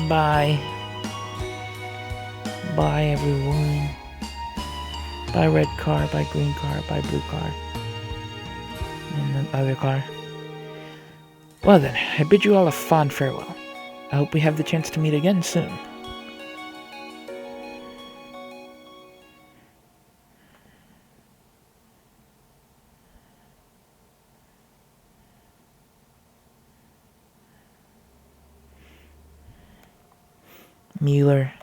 Bye. Bye, everyone. Bye, red car. Bye, green car. Bye, blue car. And the other car. Well then, I bid you all a fond farewell. I hope we have the chance to meet again soon. Mueller.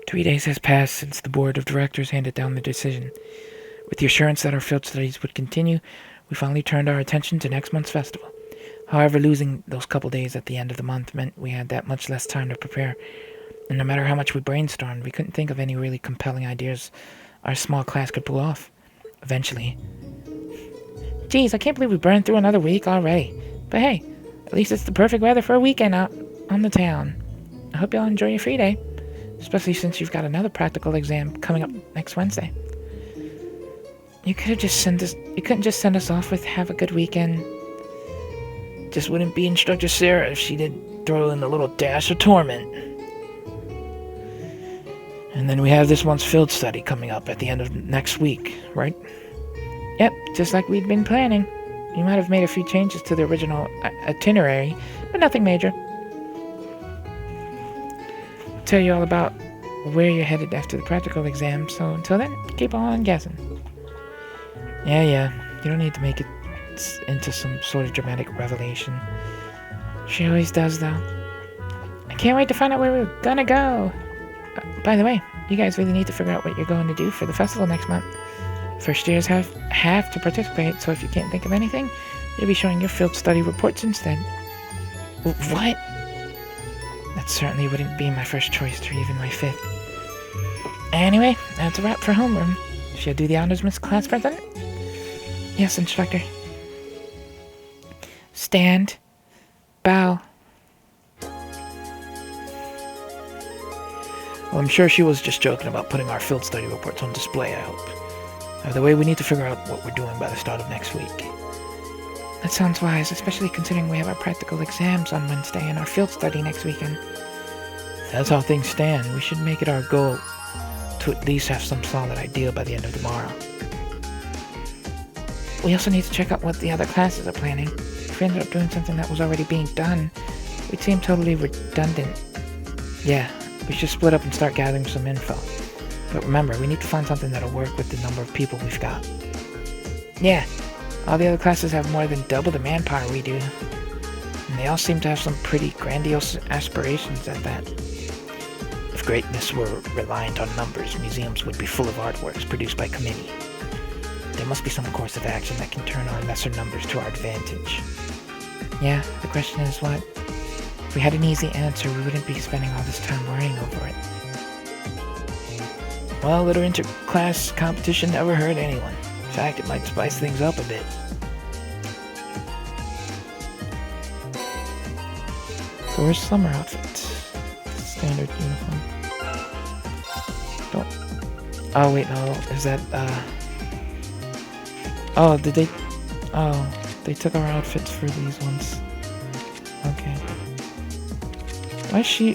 3 days has passed since the board of directors handed down the decision. With the assurance that our field studies would continue, we finally turned our attention to next month's festival. However, losing those couple days at the end of the month meant we had that much less time to prepare, and no matter how much we brainstormed, we couldn't think of any really compelling ideas our small class could pull off. Eventually... Geez, I can't believe we burned through another week already. But hey, at least it's the perfect weather for a weekend out on the town. I hope y'all enjoy your free day, especially since you've got another practical exam coming up next Wednesday. You couldn't just send us off with "have a good weekend." Just wouldn't be Instructor Sarah if she didn't throw in a little dash of torment. And then we have this month's field study coming up at the end of next week, right? Yep, just like we'd been planning. You might have made a few changes to the original itinerary, but nothing major. I'll tell you all about where you're headed after the practical exam, so until then, keep on guessing. Yeah, you don't need to make it into some sort of dramatic revelation. She always does, though. I can't wait to find out where we're gonna go. By the way, you guys really need to figure out what you're going to do for the festival next month. First years have to participate, so if you can't think of anything, you'll be showing your field study reports instead. What? That certainly wouldn't be my first choice or even my fifth. Anyway, that's a wrap for homeroom. Shall I do the honors, Miss Class President? Yes, Instructor. Stand. Bow. Well, I'm sure she was just joking about putting our field study reports on display, I hope. Either way, we need to figure out what we're doing by the start of next week. That sounds wise, especially considering we have our practical exams on Wednesday and our field study next weekend. If that's how things stand, we should make it our goal to at least have some solid idea by the end of tomorrow. We also need to check out what the other classes are planning. If we ended up doing something that was already being done, we'd seem totally redundant. Yeah, we should split up and start gathering some info. But remember, we need to find something that'll work with the number of people we've got. Yeah, all the other classes have more than double the manpower we do. And they all seem to have some pretty grandiose aspirations at that. If greatness were reliant on numbers, museums would be full of artworks produced by committee. There must be some course of action that can turn our lesser numbers to our advantage. Yeah, the question is what? If we had an easy answer, we wouldn't be spending all this time worrying over it. Well, little inter-class competition never hurt anyone. In fact, it might spice things up a bit. So where's summer outfits? Standard uniform. Don't... Oh, wait, no. Is that, Oh, did they... Oh, they took our outfits for these ones. Okay.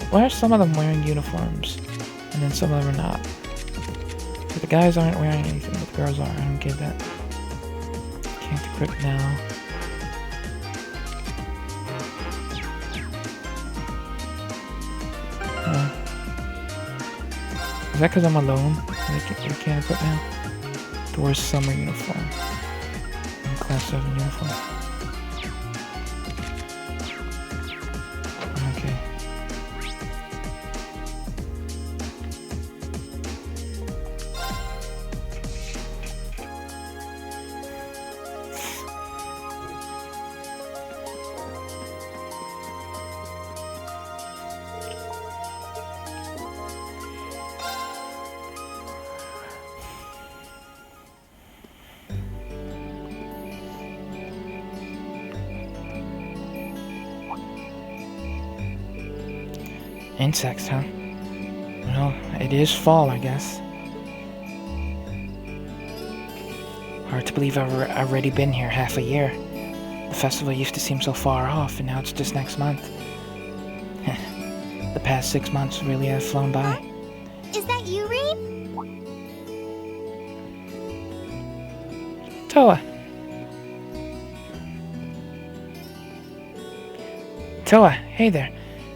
Why are some of them wearing uniforms? And then some of them are not? So the guys aren't wearing anything, but the girls are. I don't get that. Can't equip now. Is that because I'm alone? You can't equip now? To wear summer uniform. And class 7 uniform. Okay. Insects, huh? Well, it is fall, I guess. Hard to believe I've already been here half a year. The festival used to seem so far off, and now it's just next month. The past 6 months really have flown by. Is that you, Reed? Toa! Toa, hey there.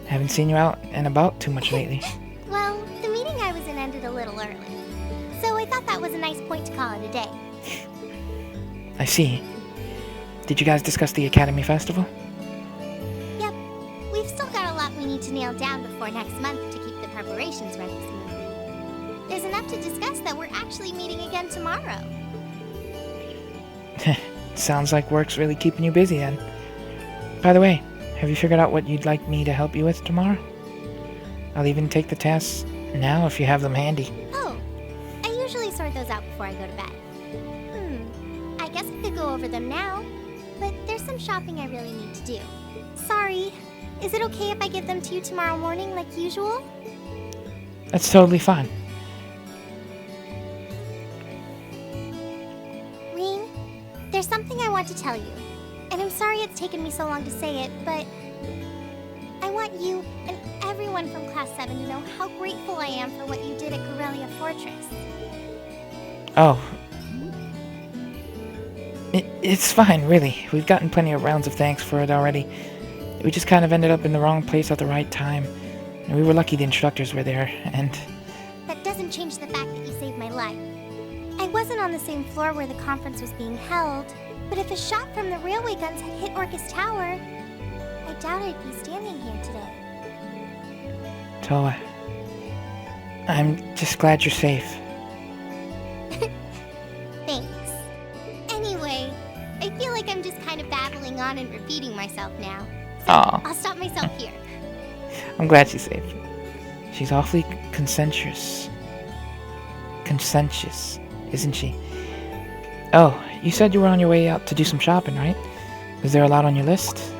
Haven't seen you out and about too much lately. Well, the meeting I was in ended a little early, so I thought that was a nice point to call it a day. I see. Did you guys discuss the Academy Festival? Yep. We've still got a lot we need to nail down before next month to keep the preparations running smoothly. There's enough to discuss that we're actually meeting again tomorrow. Sounds like work's really keeping you busy then. By the way, have you figured out what you'd like me to help you with tomorrow? I'll even take the tasks now if you have them handy. Oh, I usually sort those out before I go to bed. I guess I could go over them now, but there's some shopping I really need to do. Sorry, is it okay if I give them to you tomorrow morning like usual? That's totally fine. Reen, there's something I want to tell you, and I'm sorry it's taken me so long to say it, but I want you and everyone from Class 7 to know how grateful I am for what you did at Corellia Fortress. Oh. It's fine, really. We've gotten plenty of rounds of thanks for it already. We just kind of ended up in the wrong place at the right time. And we were lucky the instructors were there, and... That doesn't change the fact that you saved my life. I wasn't on the same floor where the conference was being held, but if a shot from the railway guns had hit Orcus Tower, I doubt I'd be standing here today. Toa, I'm just glad you're safe. Thanks. Anyway, I feel like I'm just kind of babbling on and repeating myself now. So Aw. I'll stop myself here. I'm glad she's safe. She's awfully conscientious, isn't she? Oh, you said you were on your way out to do some shopping, right? Is there a lot on your list?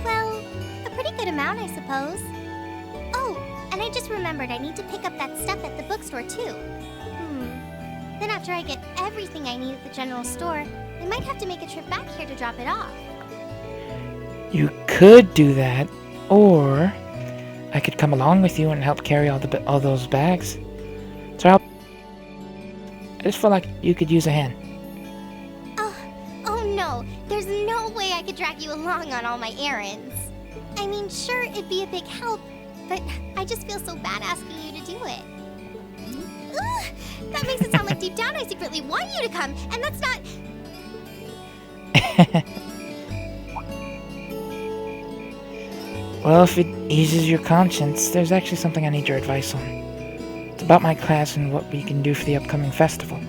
Well, a pretty good amount, I suppose. Oh, and I just remembered I need to pick up that stuff at the bookstore, too. Then after I get everything I need at the general store, I might have to make a trip back here to drop it off. You could do that, or I could come along with you and help carry all those bags. So I just feel like you could use a hand. Oh no, there's no way I could drag you along on all my errands. I mean, sure, it'd be a big help, but I just feel so bad asking you to do it. Ugh, that makes it sound like deep down I secretly want you to come, and that's not... Well, if it eases your conscience, there's actually something I need your advice on. It's about my class and what we can do for the upcoming festival.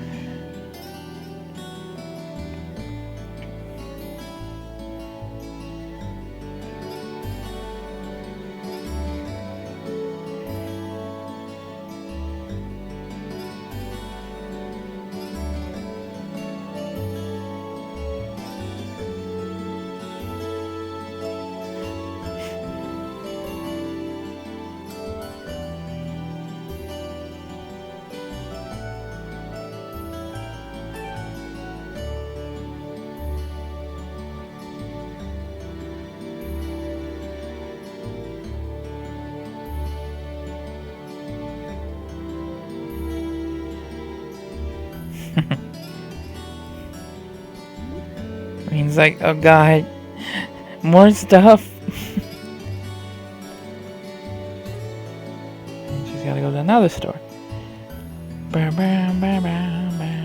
He's like, oh god, more stuff. And she's gotta go to another store. Bah, bah, bah, bah, bah, bah.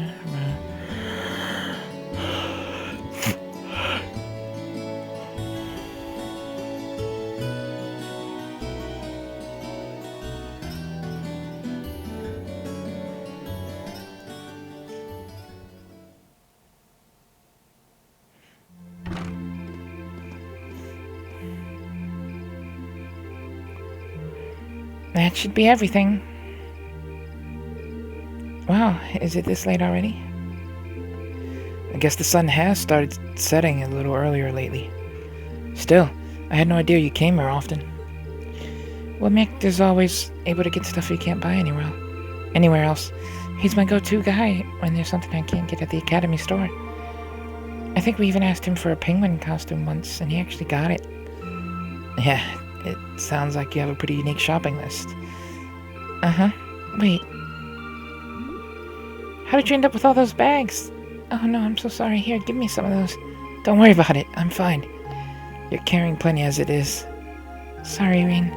That should be everything. Wow, is it this late already? I guess the sun has started setting a little earlier lately. Still, I had no idea you came here often. Well, Mick is always able to get stuff you can't buy anywhere else. He's my go-to guy when there's something I can't get at the Academy store. I think we even asked him for a penguin costume once, and he actually got it. Yeah, it sounds like you have a pretty unique shopping list. Uh-huh. Wait. How did you end up with all those bags? Oh no, I'm so sorry. Here, give me some of those. Don't worry about it. I'm fine. You're carrying plenty as it is. Sorry, Irene.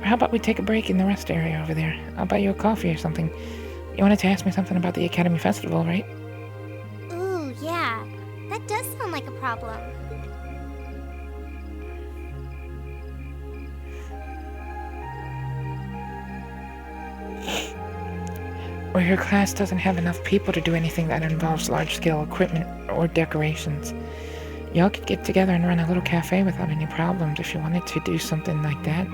Or how about we take a break in the rest area over there? I'll buy you a coffee or something. You wanted to ask me something about the Academy Festival, right? Ooh, yeah. That does sound like a problem. Or your class doesn't have enough people to do anything that involves large-scale equipment or decorations. Y'all could get together and run a little cafe without any problems if you wanted to do something like that.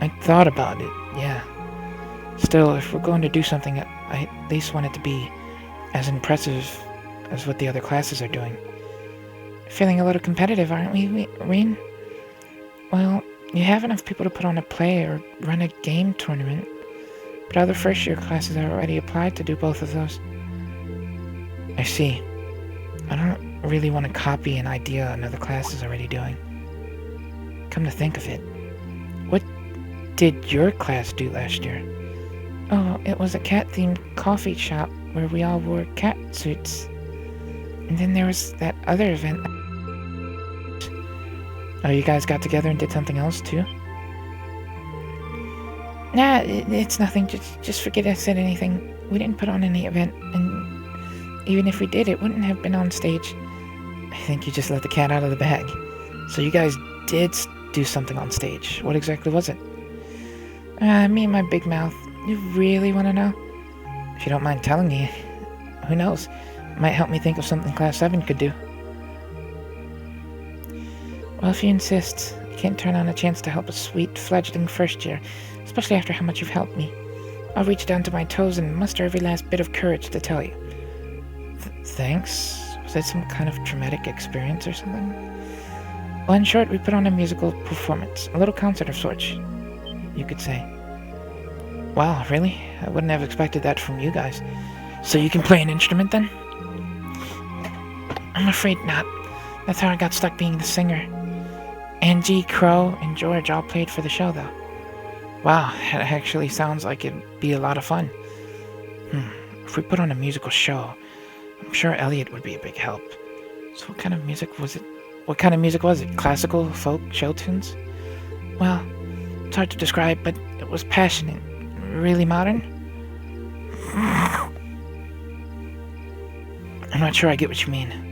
I thought about it, yeah. Still, if we're going to do something, I at least want it to be as impressive as what the other classes are doing. Feeling a little competitive, aren't we, Irene? Well, you have enough people to put on a play or run a game tournament. But other first-year classes are already applied to do both of those. I see. I don't really want to copy an idea another class is already doing. Come to think of it, what did your class do last year? Oh, it was a cat-themed coffee shop where we all wore cat suits. And then there was that other event. Oh, you guys got together and did something else too? Nah, it's nothing. Just forget I said anything. We didn't put on any event, and even if we did, it wouldn't have been on stage. I think you just let the cat out of the bag. So you guys did do something on stage. What exactly was it? Me and my big mouth. You really want to know? If you don't mind telling me, who knows? Might help me think of something Class 7 could do. Well, if you insist, I can't turn on a chance to help a sweet fledgling first year, especially after how much you've helped me. I'll reach down to my toes and muster every last bit of courage to tell you. Thanks? Was that some kind of traumatic experience or something? Well, in short, we put on a musical performance, a little concert of sorts, you could say. Wow, really? I wouldn't have expected that from you guys. So you can play an instrument then? I'm afraid not. That's how I got stuck being the singer. Angie, Crow, and George all played for the show, though. Wow, that actually sounds like it'd be a lot of fun. If we put on a musical show, I'm sure Elliot would be a big help. So what kind of music was it? What kind of music was it? Classical, folk, show tunes? Well, it's hard to describe, but it was passionate. Really modern? I'm not sure I get what you mean.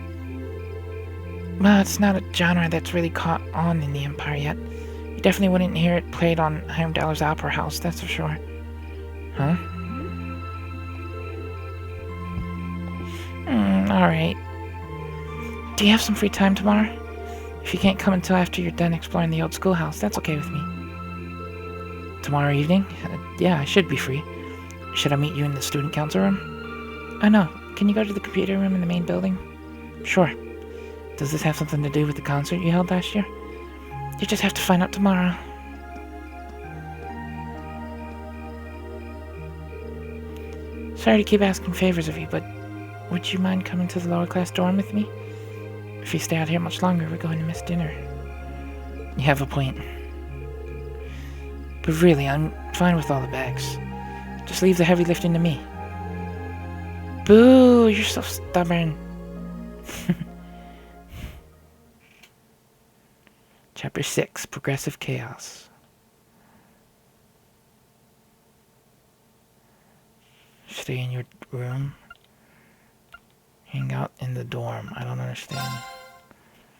Well, it's not a genre that's really caught on in the Empire yet. You definitely wouldn't hear it played on Heimdallr's Opera House, that's for sure. Huh? Alright. Do you have some free time tomorrow? If you can't come until after you're done exploring the old schoolhouse, that's okay with me. Tomorrow evening? Yeah, I should be free. Should I meet you in the student council room? Oh no, can you go to the computer room in the main building? Sure. Does this have something to do with the concert you held last year? You just have to find out tomorrow. Sorry to keep asking favors of you, but would you mind coming to the lower class dorm with me? If you stay out here much longer, we're going to miss dinner. You have a point. But really, I'm fine with all the bags. Just leave the heavy lifting to me. Boo, you're so stubborn. Chapter 6, Progressive Chaos. Stay in your room. Hang out in the dorm. I don't understand.